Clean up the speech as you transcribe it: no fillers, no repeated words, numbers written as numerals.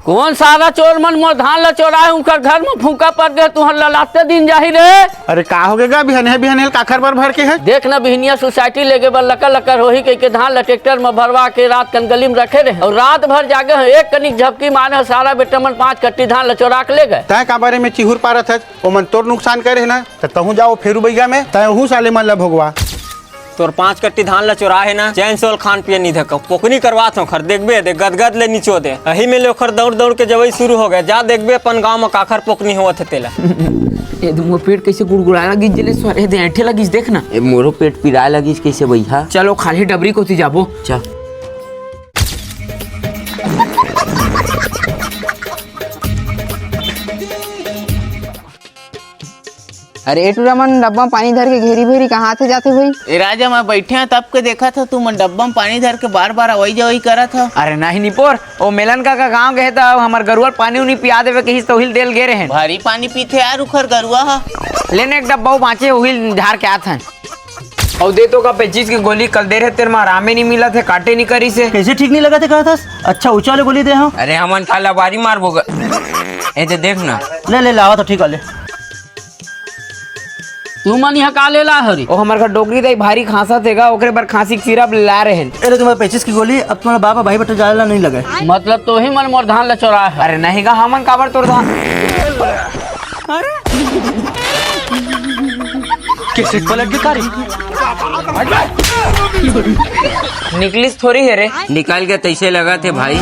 कौन सारा चोर मन मोर धान ला चोराए उनकर घर में फूका पड़ गए तुहर ललाते दिन जाही रे। अरे का हो गएगा बिहने बिहने काखर पर भर के है। देख न बिहनिया सोसाइटी लेके बर लकर लकर होही के धान ला ट्रैक्टर में भरवा के रात कंगली में रखे रहे और रात भर जागे हैं। एक कनिक झपकी मारे सारा बेटा मन 5 कट्टी धान ला चोरा के ले गए। तय का बारे में चिहुर पारत है ओ मन तोर नुकसान करे है ना तो तहू जाओ फेरू बैगा में तहू साले मन ला भोगवा। तोर 5 कट्टी धान ला चोरा है ना चैन सोल खान पिए नहीं धक पोकनी करवात हो खर देखबे दे गदगद ले नीचो दे अही में लोखर दौड़ दौड़ के जवई शुरू हो गए जा देखबे अपन गांव में काखर पोकनी होत तेला। ए मोर पेट कैसे गुड़गुड़ाए लगिस जले सरे दे ऐठे लगिस देख ना। ए मोरो पेट पिराए लगिस कैसे भैया। चलो खाली डबरी कोती जाबो चल। अरे एटूरा मन डब्बा में पानी धर के घेरी भेरी कहाँ थे जाते भाई। ए राजा मैं बैठे हैं तब के देखा था तू मन डब्बा में पानी धर के बार बार अवई जवई करा था। अरे नहीं निपोर ओ मेलन का गांव गए था हमार गरुआ पानी उनी पिया देवे कहीं तो हिल देल गे रहे भारी पानी पीते यार उखर गरुआ हा। लेने एक डब्बा बाँचे हिल झार के आत हैं और दे तो का 25 की गोली कल दे रहे तेरे में आरामे नहीं मिला थे काटे नहीं करी से कैसे ठीक नहीं लगा थे कहा था। अच्छा ऊंचा वाले गोली दे हम। अरे हमन काला बारी मार बोगा ए दे देख ना ले लावा तो ठीक वाले। तू मन यहाँ का ले ला हरी ओ हमार का डोगरी दई भारी खांसा थेगा ओकरे पर खांसी के सिरप ला रहे हैं। अरे तुम्हारे 25 की गोली अब तुम्हारा बाबा भाई बटा जाला नहीं लगे। मतलब तो ही मन मोर धान ला चोरा है। अरे नहीं का हमन काबर तोड़ दा कैसे पलट के कारी निकलिस थोड़ी है रे निकाल के तैसे लगा थे भाई।